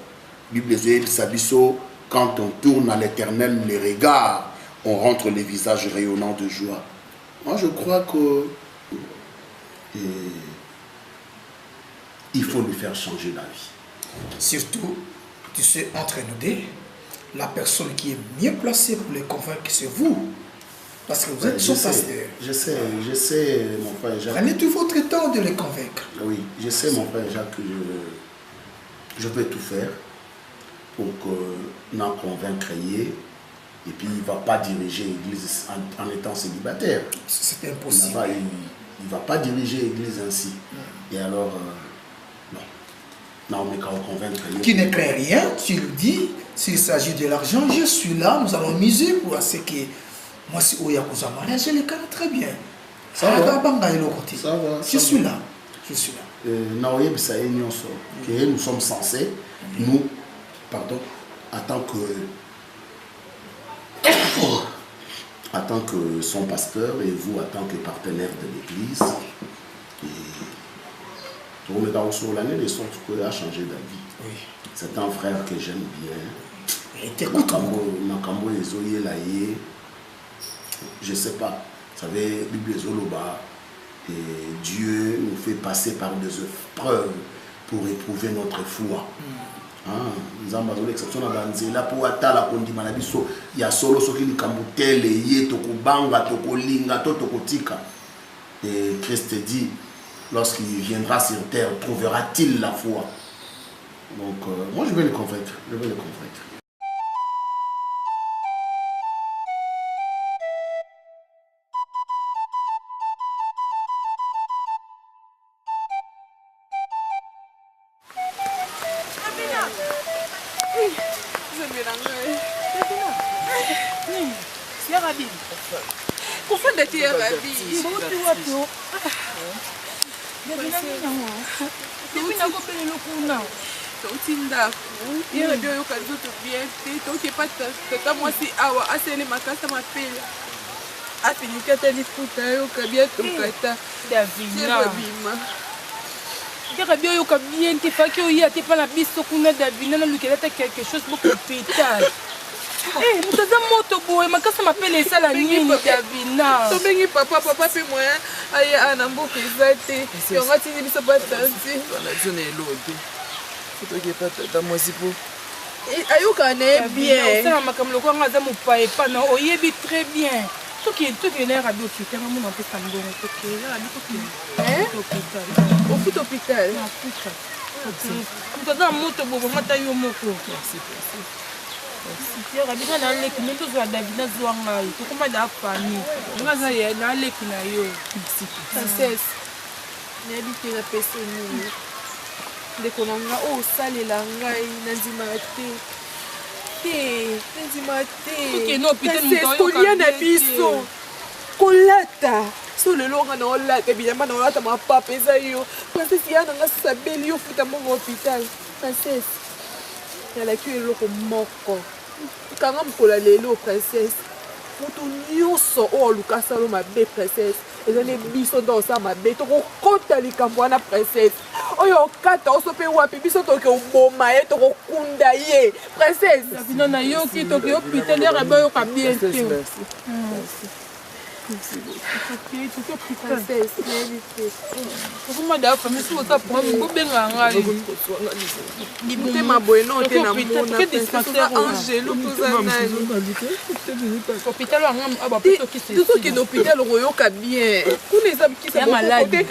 Bible Sabiso, quand on tourne à l'éternel les regards, on rentre les visages rayonnants de joie. Moi, je crois que il faut lui faire changer d'avis. Surtout, tu sais, entre nous deux, la personne qui est mieux placée pour les convaincre, c'est vous. Parce que vous êtes son pasteur. Je sais, mon frère Jacques. Prenez tout votre temps de les convaincre. Oui, je sais, mon frère Jacques, que je peux tout faire pour que n'en convaincre. Et puis, il ne va pas diriger l'église en étant célibataire. C'est impossible. Il ne va pas diriger l'église ainsi. Et alors, non, mais quand on convaincre. Qui ne crée rien, tu le dis. S'il s'agit de l'argent, je suis là, nous allons miser pour ce que. Moi, si Oyakuza mariage, je le connais très bien. Ça va. Je suis là. Je suis là. Nous sommes censés, nous, pardon, en tant que son pasteur et vous en tant que partenaire de l'église. Et on est dans l'année de sorte qu'il a changé d'avis. Oui. C'est un frère que j'aime bien. Et t'écoute. Makambo Ezoye Laye. Je ne sais pas. Vous savez, Bible Zoloba, et Dieu nous fait passer par des épreuves pour éprouver notre foi. Nous avons l'exception dans la pour atala kondima na biso ya solo soki likambutele ye tokubanga tokolinga tokotika. Et Christ dit, lorsqu'il viendra sur terre, trouvera-t-il la foi? Donc moi je vais le convaincre. Kufanda tia Rabi. Sauti wapi? Depuis na kopele lokuna. Sauti ndaku. Yera bio yo kanzo to bien te to ke pata tata mwasi awa asele makasa mapela. Afinika tani futa yo kabia to kata. Davina. Bima. Yera bio yo kabien te faki o ya te pa la biso kuna Davina na lukela ta quelque chose beaucoup pétage. Mutaza moto boy makasa mapele esala nini Davina. To bengi papa pe moya aye ana mboka ezate. Yo ngati ni biso batanzi. Bana zone lote. Foto ke pata mwasi po. Ayoka ne bien. Ça makamlo ko ngaza mopaye pa na oyebi très bien. Tout qui est là radio qui est vraiment un peu sambo to ke là ni to ke. Au foot hôpital. Mutaza moto bobo mata yo moko. Merci. Yo rabina na leki mento zo Davina zwanga yo. To koma da famille. Ngaza ye na leki na yo. Princesse. Ne habite la personne. Ndeko nanga o salela ngai nanzima te. Nanzima te. No piteni kolia na biso. Kolata. So le longa na olata bilamba na olata mapapa eza yo. Princesse ya nanga sabeli yo futa mongo hôpital. Princesse. Yala ki eloko moko. Kanga mkola lelo princesse. Mutu nyonso o lukasa lo mabe princesse. Ezali biso ndo sa mabe to kokota likambo wana princesse. Oyo kata osope wapi biso to ke uboma ye to kokunda ye princesse. Davina na yo ki to ke hôpital ya ba yo ka bien te. Princesse, comment d'ailleurs, mais si vous avez un peu de ma bonne note, na mona Angelo hôpital tout ce qui est hôpital royoka bien. Tous les hommes qui sont malades.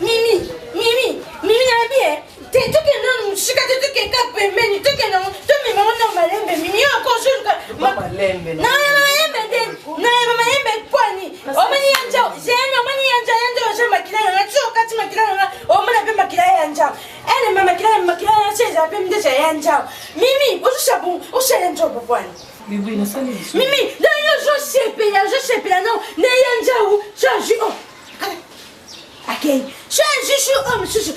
Mimi na bien. Te to ke non shika te ke ka pembeni to ke non to mi mama no malembe mimi encore jour malembe na malembe de na malembe kwani o mani yanja jeno mani yanja je makila na cho kati makila na o mana be makila yanja ene mama makila na cheza pe mde yanja mimi o shabu o shenjo bwani bibi na sani mimi na yo je shepe non ne yanja u change o okay change chou chou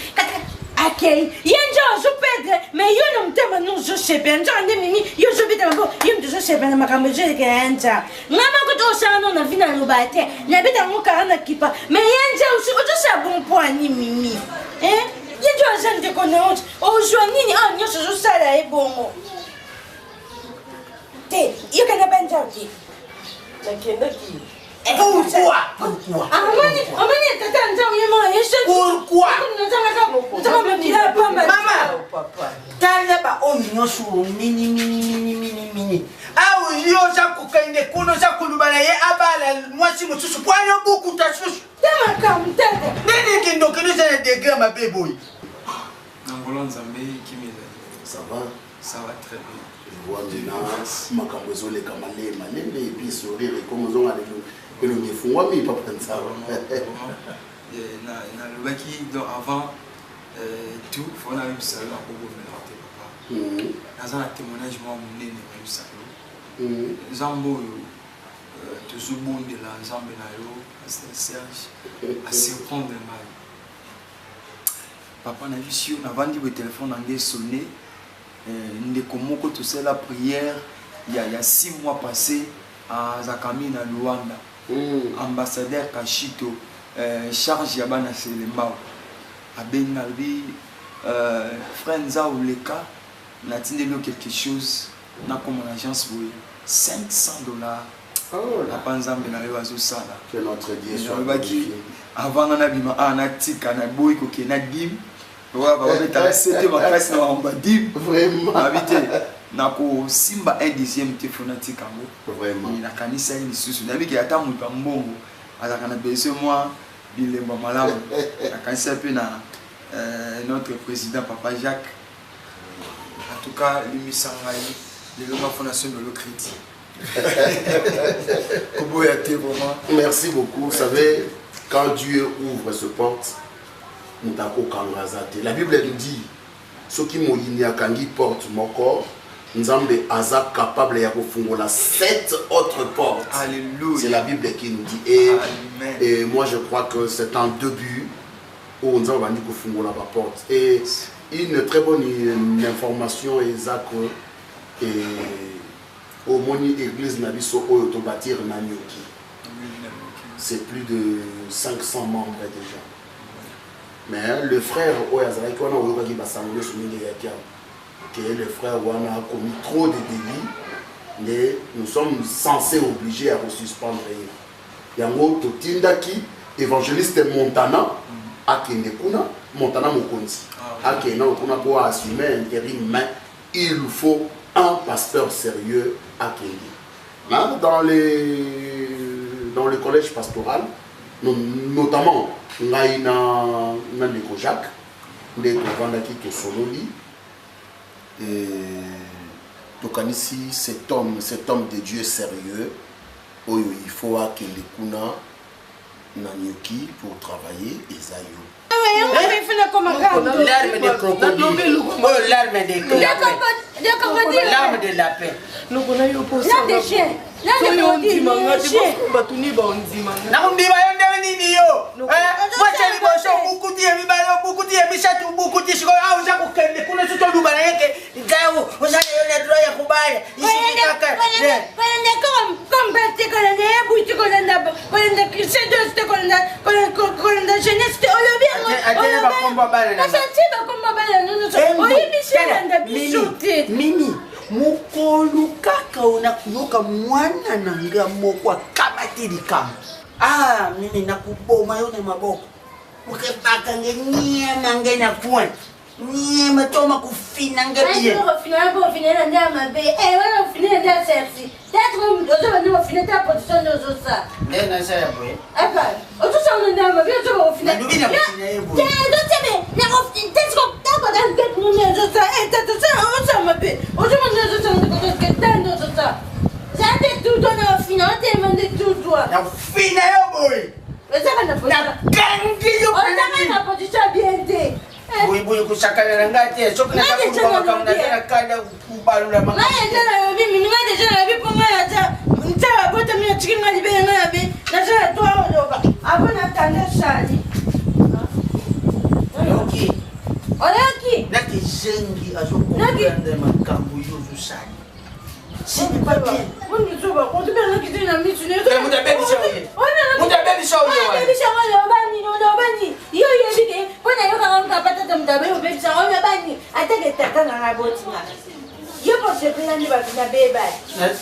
Ok, yenjo je pète, mais yo non t'aime non je sais bien, j'en ai mimi, yo je pète bon, yo je sais bien ma caméra j'ai gagné. Maman que tu sais non na vie na lobate, na bête mon carana qui pas, mais yenjo je sais bon point ni mimi. Hein? Yenjo je ne te connais pas. Oh joini ni ah yo je sais là est bon. Té, yo kana benja qui. Nakenda qui. Pourquoi? Amani tata nzao yemo yeshe. Pourquoi? Maman. Tanya ba ominyo shuru mini. Awu yo zakukaine kuno zakulubana ye abala mwasi mususu pwanyo buku tasusu. Tema kamtete. Nini kindo kiniza na degré ma beboy. Nangolo Nzambe kimile. Ça va? Ça va très bien. Wandina makambo ezoleka malema nende epi sourire ekomozonga lelo elongi efungwami papa nzaba nalobaki donc avant tout fona yebisalo na kobomela te papa naza na témoignage mwa monene bayebisalo nzambe oyo tozobondela nzambe na yo Serge asurprendre ngai papa na biso yo navandi boye telefone na ngai esone ndeko moko tosala prière il y a 6 mois passés à Zakami na Luanda ambassadeur Kashito charge ya bana Selembao abenali frère Nzao Leka na tindelo quelque chose na comme l'agence boye $500 la panzambe na yo azosala que notre Dieu soit glorifié avant na bima na tika na boy ko ke na dim c'était ma classe na Ambadim vraiment habité nako simba un dixième te phonatique ango vraiment na kanisa ni susu na biki ata mutu mbongo azaka na besoin moi bilemba malamu na kanisa pe na notre président papa Jacques en tout cas limisangai le fondation de l'Ocrédit. Merci beaucoup. Vous savez, quand Dieu ouvre ce porte, la Bible nous dit ce qui m'a porte mon corps, nous sommes capables de faire 7 autres portes. Alléluia. C'est la Bible qui nous dit. Et moi je crois que c'est un début où nous avons dit que la porte. Et une très bonne information Isaac et au moni église Nabiso Oyoto bâtir Nanyoki. C'est plus de 500 membres déjà. Mais le frère Oyazara qui le frère Wana a commis trop de délits, mais nous sommes censés obligés à suspendre. Yango Totindaki, évangéliste Montana, Akenekuna, Montana Mokonzi. Akenekuna pour assumer un intérim, mais il faut un pasteur sérieux à Kenya. Dans le collège pastoral, notamment, nous avons Jacques, nous avons Sololi, et ici cet homme de Dieu sérieux, il faut à Kenya Nanyoki pour travailler et Zayo. L'arme de crocodile, l'arme de lapin. L'arme de chien. Mimi mukolu kaka unakuyoka mwana nanga mokwa kamatiri kama mimi nakuboma yote maboko ukipaka ngenyama ngena kuwe nyama toma kufina ngebie kufina ndia mabe wala kufina ndia sexy tatu mdozo bana kufina ta position ndozo sa nena saya boy apa otusa ndia mabe otusa kufina ndio kufina yebo ndio tebe na kufina tatu tako dan get ndio ndozo sa tatu sa otusa mabe otusa ndozo sa ndozo sa zande tudo na kufina te mande tudo na kufina yo boy na kangi yo na position bien te boy kusakana ngati sokuna kama kama na kada kubalula mama tena mimi ngade tena bipo ngaya ta mtaba bota mimi chikinga libele ngaya be na tena toa odoka abona tanda shali okay Oyaki. Naki zengi azokomprendre makambo yo ozosali. Ce n'est pas bien. On dit ça, on te met qui dit la mise sur les autres. On t'appelle ça. On t'appelle ça. On t'appelle ça. Yo yebike, pona yo kanga kapata mtabe yo pesa on yabani. Atake tata na rabotinga. Yo ko sepela ni ba na beba.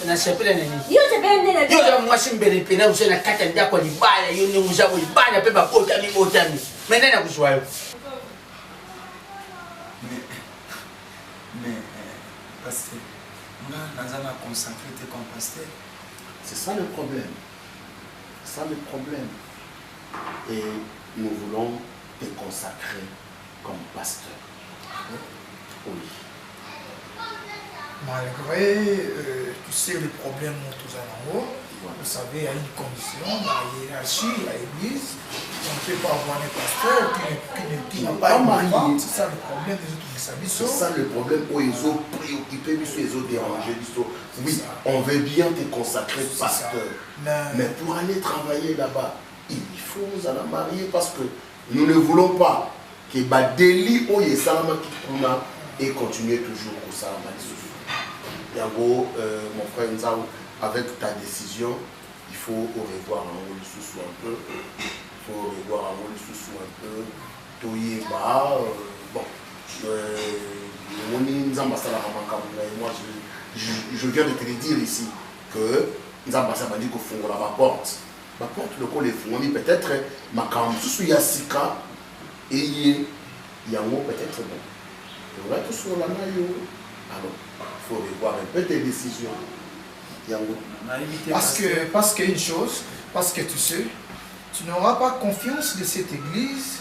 Na sepela nini? Yo sepela nini na. Yo ya mwasi mbele pena usena kata ndako libaya yo ni muzabo libaya pe ba kota mi motami. Menena kuswayo. Mais pasteur, on a consacré comme pasteur. C'est ça le problème. C'est ça le problème. Et nous voulons te consacrer comme pasteur. Oui. Malgré, tu sais, les problèmes tous en haut, vous savez, il y a une condition, dans la hiérarchie, à l'église, on ne peut pas avoir un pasteur qui n'est pas marié. C'est ça le problème des autres. C'est ça le problème où ils ont préoccupé, ils ont dérangé. Oui, on veut bien te consacrer pasteur. Mais pour aller travailler là-bas, il faut nous en marier parce que nous ne voulons pas que Badeli ou Yesalama Kikuna et continuer toujours au Salama. Yango, mon frère Nzao, avec ta décision, il faut revoir un rôle sous un peu. Il faut revoir un rôle sous un peu. Toyeba, bon. Moi, je viens de te le dire ici que Nzambasa m'a dit qu'il faut la porte. La porte, le col est fourni, peut-être, ma cam sous Yassika et Yango peut-être bon. Il va tout sur la maillot. Alors, il faut revoir un peu tes décisions. Yango. Parce qu'une chose, parce que tu sais, tu n'auras pas confiance de cette église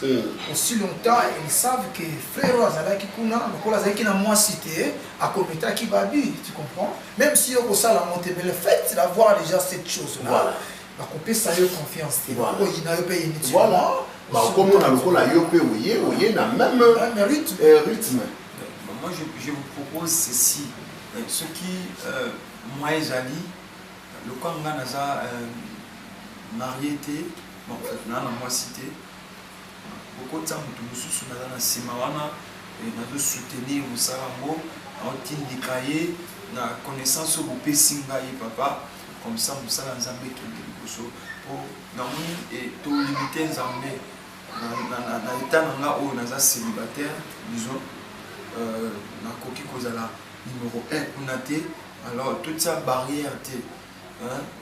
aussi longtemps. Ils savent que frère Azalaki Kuna, le Azalaki n'a moins cité, à Kometa Kibabi, tu comprends? Même si on ça la montée, mais le fait d'avoir déjà cette chose-là, voilà. On peut saluer confiance. Voilà. Voilà. Comme on a le col à Yopé, oui, il y a même rythme. Moi, je vous propose ceci. Ce qui, moi et Zali, le camp Nganaza marié, bon, on a moi cité. Beaucoup de temps, nous sommes dans la Simawana, nous soutenir au Sarambo, en Tindikaye, la connaissance au Pessinga et papa, comme ça, nous sommes dans Zambé qui est pour nous et tout limiter Zambé. Dans l'état où nous sommes célibataires, disons, na koki kozala numéro 1 kunate alors toute sa barrière te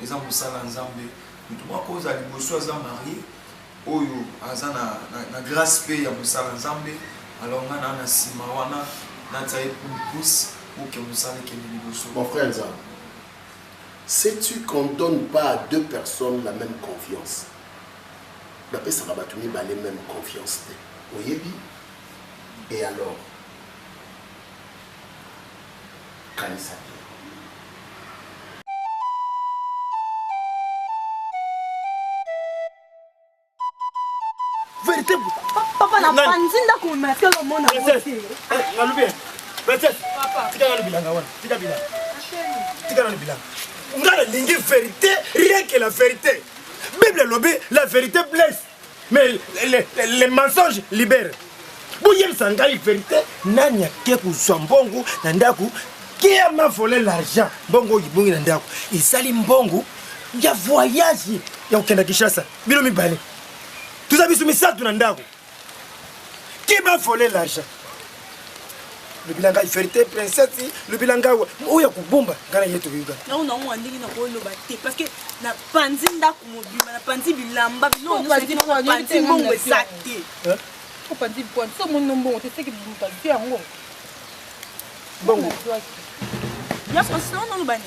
exemple sala nzambe mutu moko ozali boso aza marié oyo aza na grâce pe ya mosala nzambe alors ngana na sima wana nataye pousse pour que mosala kende liboso. Mon frère Nzambe, sais-tu qu'on ne donne pas à deux personnes la même confiance? D'après ça va battre les mêmes confiance. Oyebi. Et alors kanisa vérité papa na panzi ndako marqué le monde à côté ngalubia peut-être tika ngalubila ngawana tika ngalubila ngala lingi vérité rien que la vérité Bible lobby la vérité blesse mais les mensonges libèrent bouyem sangai vérité nanya ke kuzwa mbongo na ndaku qui m'a volé l'argent bongo yibungi na ndako isali mbongo ya voyage ya ukenda Kishasa bilo mibale tuzabisu misatu na ndako qui m'a volé l'argent le bilanga vérité princesse le bilanga oya kubomba ngana yetu yuga non non on ndiki na ko loba te parce que na panzi ndako mobima na panzi bilamba non non c'est pas panzi mbongo exacté ko panzi point so mon nombo te seki panzi yango bongo ya panzi non bani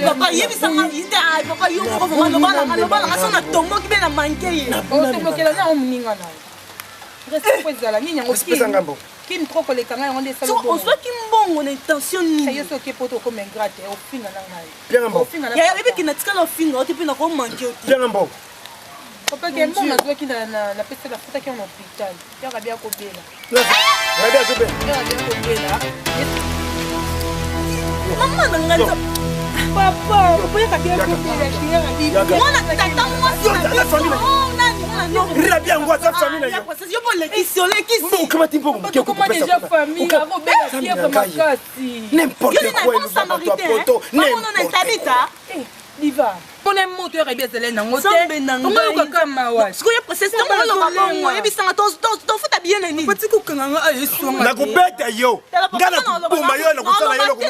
papa yebi sanga inde ay papa yo ko vraiment lo bala kasona tombo ki bena manke ye o tombo kela na omuninga na reste quoi zala ni nyango ki trop ko le kanga yango de salo on soit ki mbongo na intention ni yo so ke poto comme ingrate o finga na ngai bien mbo ya yebi ki na tikala finga o tipi na ko manke o bien mbo papa ke mbongo na zo ki na peste la futa ki en hôpital ya rabia ko bela rabia zo bela ya rabia ko bela maman nanga papa, pourquoi tu as bien coupé les chiens? On a tata moi si la famille. On a Rira bien ngwa za famille yo. Yo bon lekisi yo lekisi. Mbona kama timbo mke ko Comment déjà famille avant bela fier pour ma kasi. N'importe quoi nous avons toi poto. Diva. On est moteur et bien c'est là ngote. On va comme mawa. Siko ya process to ngolo babongo yebisanga to futa bien nini. Pati ko kanga ayesonga. Na kubeta yo. Ngana kubuma yo na kusala yo ko.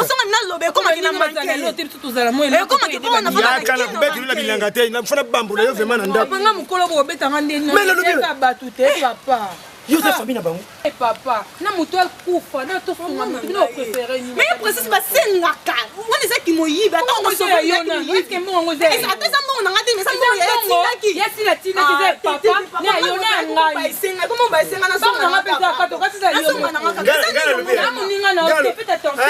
Osonga na lobe ko makina manke. Lote tout za la moelle. Ko makina na ya kana kubeta yo la bilanga te na fana bambula yo vraiment na ndako. Nga mukolo bo beta ngande no. Ka batute papa. Yo za famille na bango. Eh papa, na muto akufa na to funga muto no préféré ni. Mais process ba sengaka. Ngone za kimoyiba to ngo so yo na. Est-ce que mo ngo ze? Esa tesa mo na ngati mesa mo ya tindaki. Yesi la tindaki ze papa. Na yo na ngai. Comment ba senga na so na pesa ka to kasi za yo. Na muninga na o peta tonse.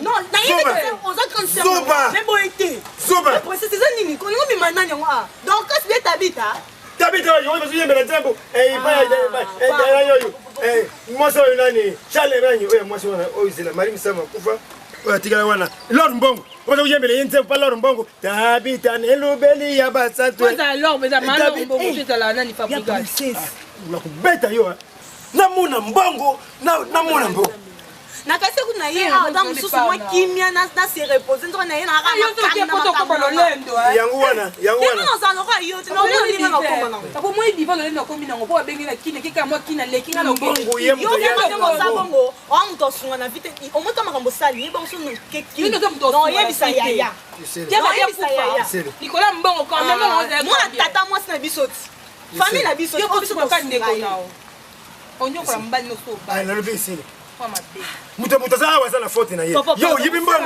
Non, na yebe aux autres concerts. Mais bon été. Soba. Process za nini? Ko ngo mi mananya ngwa. Donc kasi bien tabita. Tabita yo bazu yembela tempo yo moi ça nani chale ranyi oya moi ça o izela mari msama kufa oya tigala wana lord mbongo bazu yembela yenze pa lord mbongo tabita nelubeli ya basatu kwa lord beza malo mbongo tezala nani fabrication na kubeta yo namuna mbongo namuna mbongo nakasi kuna ye ata mususu mwa kimia na se reposer ndo na ye na yo to ke poto ko lolendo yangu wana no za no yo tino linga na koma na ko mo diva lolendo ko mina ko bengi na kine kika mwa kina leki na mbongo ye mto ya bongo o mto sunga na vite o mto makambo sali ye bonso no keki no ye bisaya ya Nicolas mbongo quand même moi tata moi na bisoti famille na bisoti ko biso ka ndeko nao onyo ko mbali no so ba na lobi sile muta za waza na faute na ye yo yibi mbongo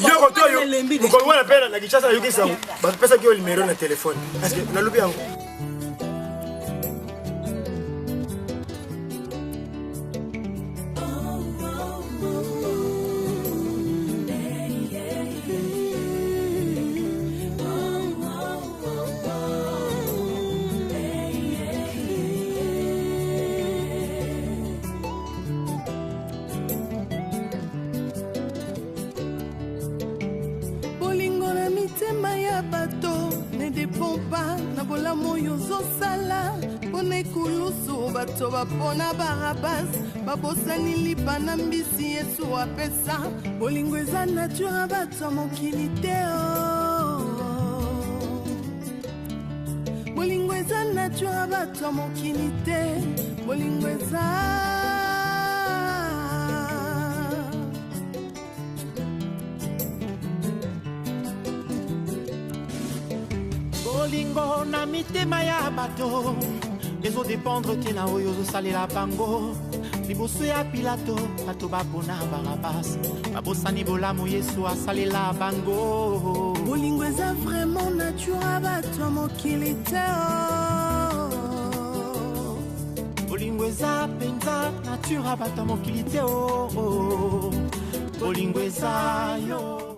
yo koto yo mukolo wana pela na kichasa yukisa ba pesa kio numero na telefone parce que na lobi yango bato bapona barabas babosani lipa na mbisi yesu apesa bolingo eza nature bato mokili te bolingo eza nature bato mokili te bolingo eza bolingo na mitema ya bato ezodépendre tina oyo ozosalela bango liboso ya pilato bato bapona barabas babosani bolamu yesu asalela bango bolingo eza vraiment nature bato mokili te bolingo eza mpenza nature bato mokili te bolingo eza yo